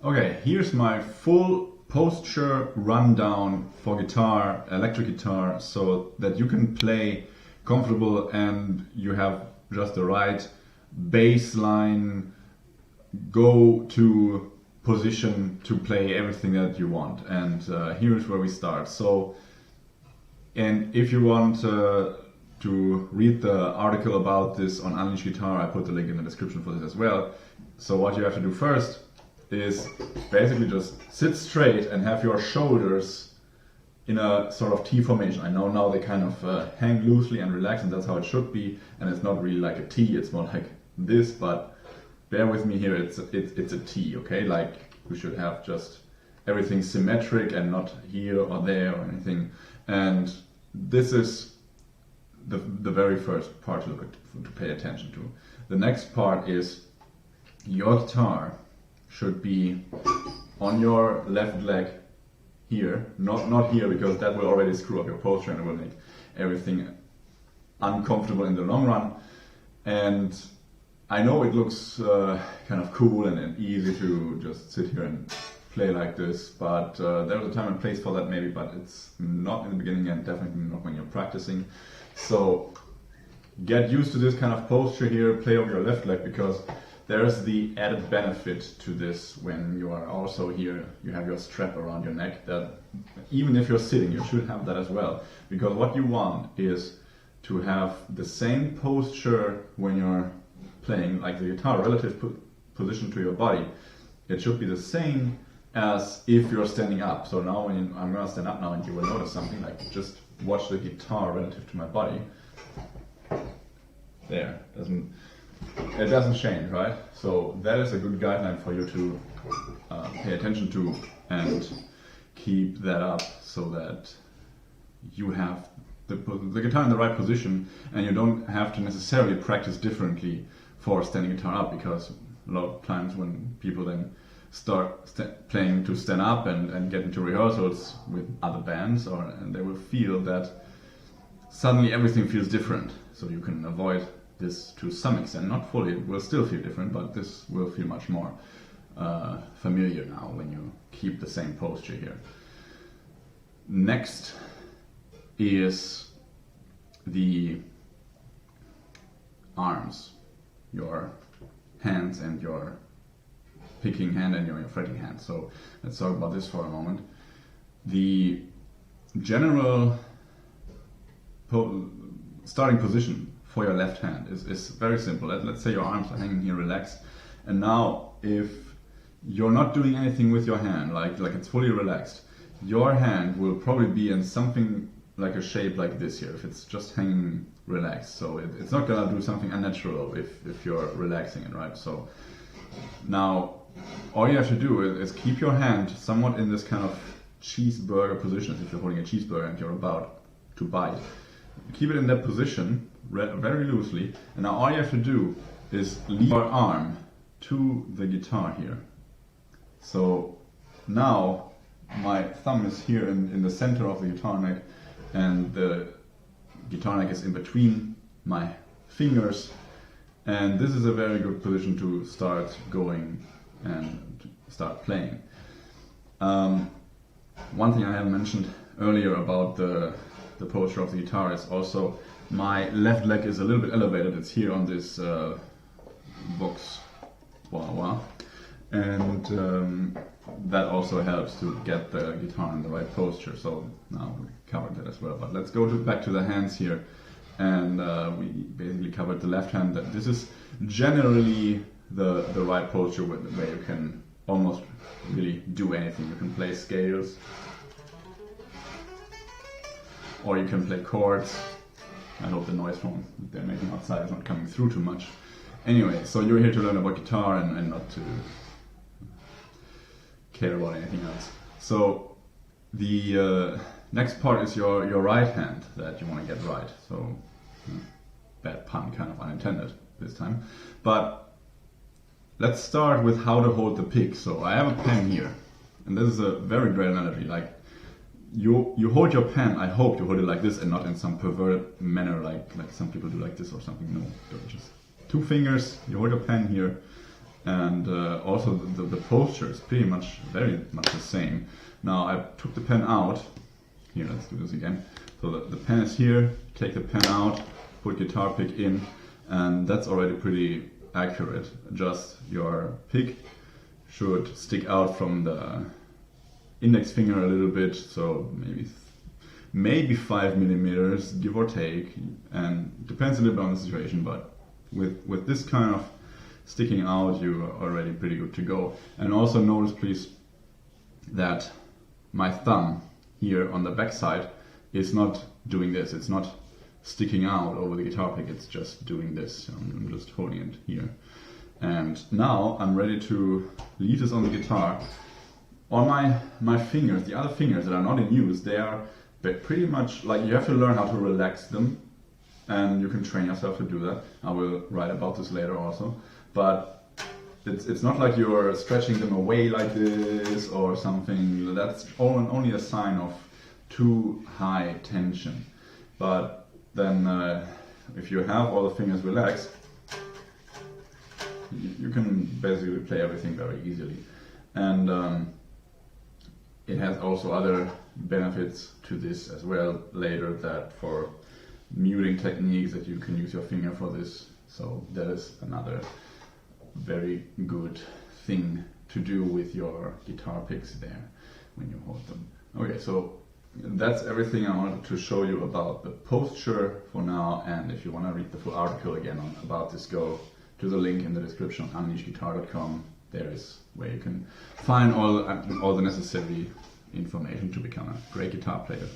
Okay, here's my full posture rundown for guitar, electric guitar, so that you can play comfortable and you have just the right baseline go-to position to play everything that you want. And here's where we start. And if you want to read the article about this on Unleash Guitar, I put the link in the description for this as well. So what you have to do first is basically just sit straight and have your shoulders in a sort of T formation. I know now they kind of hang loosely and relax, and that's how it should be. And it's not really like a T, it's more like this, but bear with me here, it's a T, okay? Like we should have just everything symmetric and not here or there or anything. And this is the very first part to pay attention to. The next part is your guitar should be on your left leg here, not here, because that will already screw up your posture and it will make everything uncomfortable in the long run. And I know it looks kind of cool and easy to just sit here and play like this, but there's a time and place for that maybe, but it's not in the beginning and definitely not when you're practicing. So get used to this kind of posture here, play on your left leg, because there's the added benefit to this when you are also here, you have your strap around your neck, that even if you're sitting, you should have that as well. Because what you want is to have the same posture when you're playing, like the guitar relative position to your body. It should be the same as if you're standing up. So now I'm gonna stand up now and you will notice something, like just watch the guitar relative to my body. There, it doesn't change, right? So that is a good guideline for you to pay attention to and keep that up so that you have the guitar in the right position and you don't have to necessarily practice differently for standing guitar up, because a lot of times when people then start playing to stand up and get into rehearsals with other bands, and they will feel that suddenly everything feels different. So you can avoid this to some extent, not fully, it will still feel different, but this will feel much more familiar now when you keep the same posture here. Next is the arms, your hands and your picking hand and your fretting hand. So let's talk about this for a moment. The general starting position for your left hand is very simple. Let's say your arms are hanging here relaxed, and now if you're not doing anything with your hand, like it's fully relaxed, your hand will probably be in something like a shape like this here, if it's just hanging relaxed. So it's not gonna do something unnatural if you're relaxing it, right? So now all you have to do is keep your hand somewhat in this kind of cheeseburger position, as if you're holding a cheeseburger and you're about to bite. Keep it in that position very loosely, and now all you have to do is lead your arm to the guitar here. So now my thumb is here in the center of the guitar neck, and the guitar neck is in between my fingers, and this is a very good position to start going and to start playing. One thing I haven't mentioned earlier about the posture of the guitar is also my left leg is a little bit elevated. It's here on this box, and that also helps to get the guitar in the right posture. So now we covered that as well. But let's go back to the hands here, and we basically covered the left hand. This is generally the right posture where you can almost really do anything. You can play scales, or you can play chords. I hope the noise from they're making outside is not coming through too much. Anyway, so you're here to learn about guitar and not to care about anything else. So the next part is your right hand that you want to get right. So bad pun, kind of unintended this time. But let's start with how to hold the pick. So I have a pen here, and this is a very great analogy. Like you hold your pen, I hope you hold it like this and not in some perverted manner like some people do like this or something. No, don't. Just two fingers, you hold your pen here, and also the posture is pretty much very much the same. Now I took the pen out. Here, let's do this again. So the pen is here. Take the pen out, put guitar pick in, and that's already pretty accurate. Just your pick should stick out from the index finger a little bit, so maybe 5 millimeters, give or take, and depends a little bit on the situation. But with this kind of sticking out, you are already pretty good to go. And also notice, please, that my thumb here on the back side is not doing this. It's not sticking out over the guitar pick. It's just doing this. I'm just holding it here. And now I'm ready to leave this on the guitar. On my fingers, the other fingers that are not in use, they are pretty much like, you have to learn how to relax them, and you can train yourself to do that. I will write about this later also. But it's not like you're stretching them away like this or something. That's only a sign of too high tension. But then if you have all the fingers relaxed, you can basically play everything very easily. And it has also other benefits to this as well later, that for muting techniques that you can use your finger for this. So that is another very good thing to do with your guitar picks there when you hold them. Okay, so that's everything I wanted to show you about the posture for now. And if you want to read the full article again about this, go to the link in the description on unleashguitar.com. There is where you can find all the necessary information to become a great guitar player.